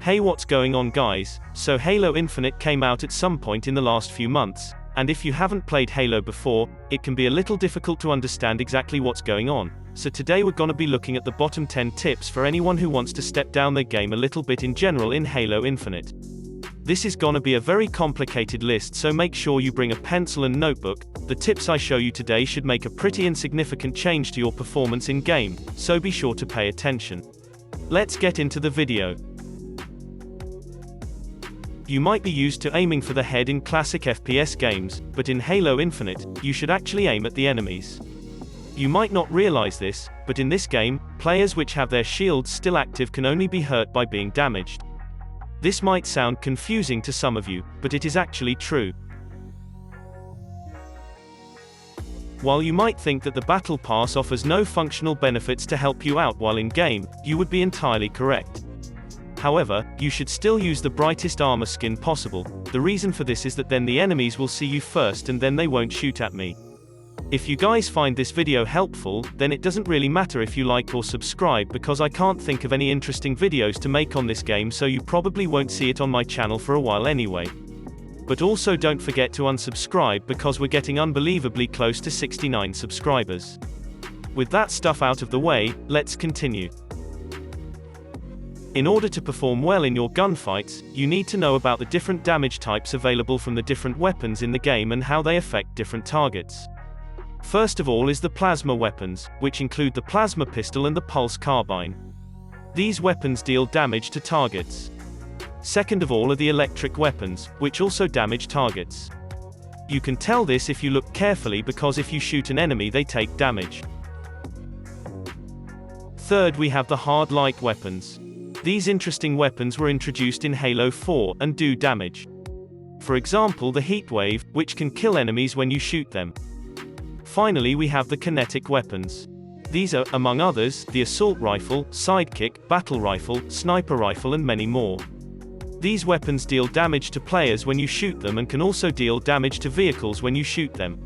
Hey, what's going on, guys? So Halo Infinite came out at some point in the last few months, and if you haven't played Halo before, it can be a little difficult to understand exactly what's going on. So today we're gonna be looking at the bottom 10 tips for anyone who wants to step down their game a little bit in general in Halo Infinite. This is gonna be a very complicated list, so make sure you bring a pencil and notebook. The tips I show you today should make a pretty insignificant change to your performance in game, so be sure to pay attention. Let's get into the video. You might be used to aiming for the head in classic FPS games, but in Halo Infinite, you should actually aim at the enemies. You might not realize this, but in this game, players which have their shields still active can only be hurt by being damaged. This might sound confusing to some of you, but it is actually true. While you might think that the Battle Pass offers no functional benefits to help you out while in game, you would be entirely correct. However, you should still use the brightest armor skin possible. The reason for this is that then the enemies will see you first and then they won't shoot at me. If you guys find this video helpful, then it doesn't really matter if you like or subscribe, because I can't think of any interesting videos to make on this game, so you probably won't see it on my channel for a while anyway. But also don't forget to unsubscribe, because we're getting unbelievably close to 69 subscribers. With that stuff out of the way, let's continue. In order to perform well in your gunfights, you need to know about the different damage types available from the different weapons in the game and how they affect different targets. First of all is the plasma weapons, which include the plasma pistol and the pulse carbine. These weapons deal damage to targets. Second of all are the electric weapons, which also damage targets. You can tell this if you look carefully, because if you shoot an enemy they take damage. Third, we have the hard light weapons. These interesting weapons were introduced in Halo 4, and do damage. For example, the heat wave, which can kill enemies when you shoot them. Finally, we have the kinetic weapons. These are, among others, the assault rifle, sidekick, battle rifle, sniper rifle and many more. These weapons deal damage to players when you shoot them and can also deal damage to vehicles when you shoot them.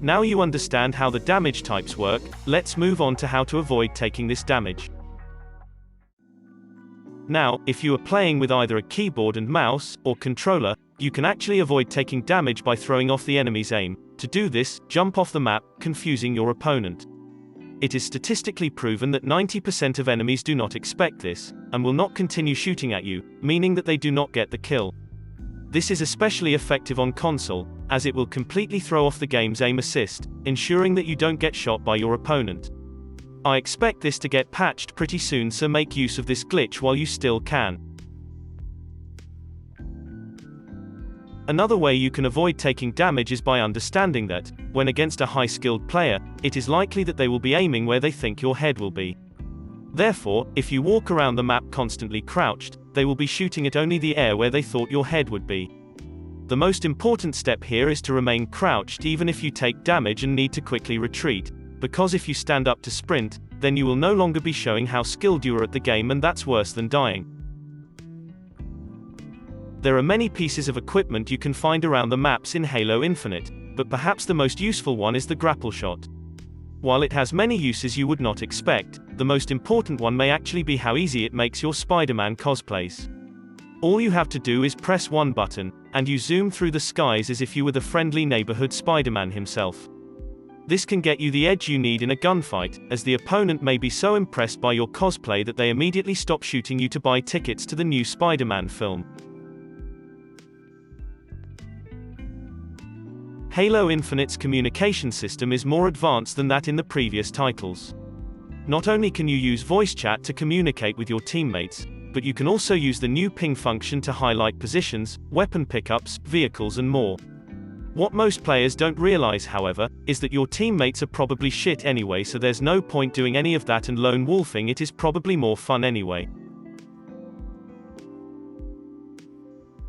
Now you understand how the damage types work, let's move on to how to avoid taking this damage. Now, if you are playing with either a keyboard and mouse, or controller, you can actually avoid taking damage by throwing off the enemy's aim. To do this, jump off the map, confusing your opponent. It is statistically proven that 90% of enemies do not expect this, and will not continue shooting at you, meaning that they do not get the kill. This is especially effective on console, as it will completely throw off the game's aim assist, ensuring that you don't get shot by your opponent. I expect this to get patched pretty soon, so make use of this glitch while you still can. Another way you can avoid taking damage is by understanding that, when against a high-skilled player, it is likely that they will be aiming where they think your head will be. Therefore, if you walk around the map constantly crouched, they will be shooting at only the air where they thought your head would be. The most important step here is to remain crouched even if you take damage and need to quickly retreat, because if you stand up to sprint, then you will no longer be showing how skilled you are at the game, and that's worse than dying. There are many pieces of equipment you can find around the maps in Halo Infinite, but perhaps the most useful one is the grapple shot. While it has many uses you would not expect, the most important one may actually be how easy it makes your Spider-Man cosplays. All you have to do is press one button, and you zoom through the skies as if you were the friendly neighborhood Spider-Man himself. This can get you the edge you need in a gunfight, as the opponent may be so impressed by your cosplay that they immediately stop shooting you to buy tickets to the new Spider-Man film. Halo Infinite's communication system is more advanced than that in the previous titles. Not only can you use voice chat to communicate with your teammates, but you can also use the new ping function to highlight positions, weapon pickups, vehicles and more. What most players don't realize, however, is that your teammates are probably shit anyway, so there's no point doing any of that and lone wolfing. It is probably more fun anyway.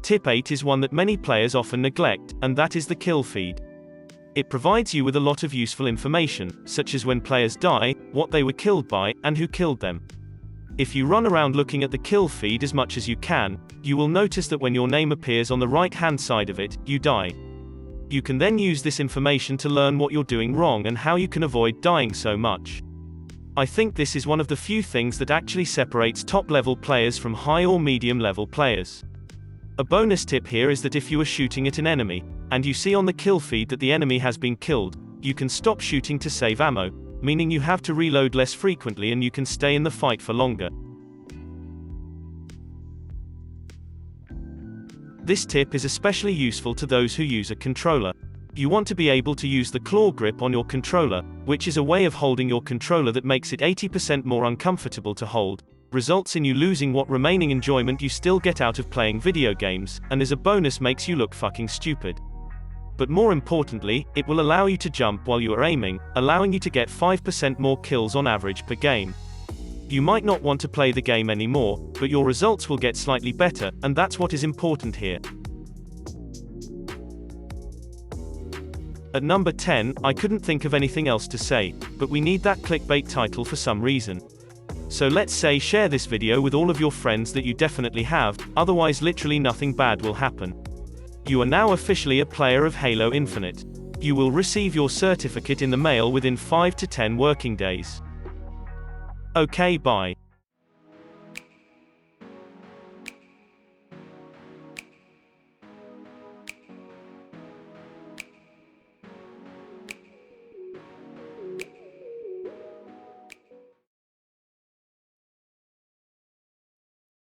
Tip 8 is one that many players often neglect, and that is the kill feed. It provides you with a lot of useful information, such as when players die, what they were killed by, and who killed them. If you run around looking at the kill feed as much as you can, you will notice that when your name appears on the right-hand side of it, you die. You can then use this information to learn what you're doing wrong and how you can avoid dying so much. I think this is one of the few things that actually separates top-level players from high or medium-level players. A bonus tip here is that if you are shooting at an enemy, and you see on the kill feed that the enemy has been killed, you can stop shooting to save ammo, meaning you have to reload less frequently and you can stay in the fight for longer. This tip is especially useful to those who use a controller. You want to be able to use the claw grip on your controller, which is a way of holding your controller that makes it 80% more uncomfortable to hold, results in you losing what remaining enjoyment you still get out of playing video games, and as a bonus makes you look fucking stupid. But more importantly, it will allow you to jump while you are aiming, allowing you to get 5% more kills on average per game. You might not want to play the game anymore, but your results will get slightly better, and that's what is important here. At number 10, I couldn't think of anything else to say, but we need that clickbait title for some reason. So let's say share this video with all of your friends that you definitely have, otherwise literally nothing bad will happen. You are now officially a player of Halo Infinite. You will receive your certificate in the mail within 5 to 10 working days. Okay, bye.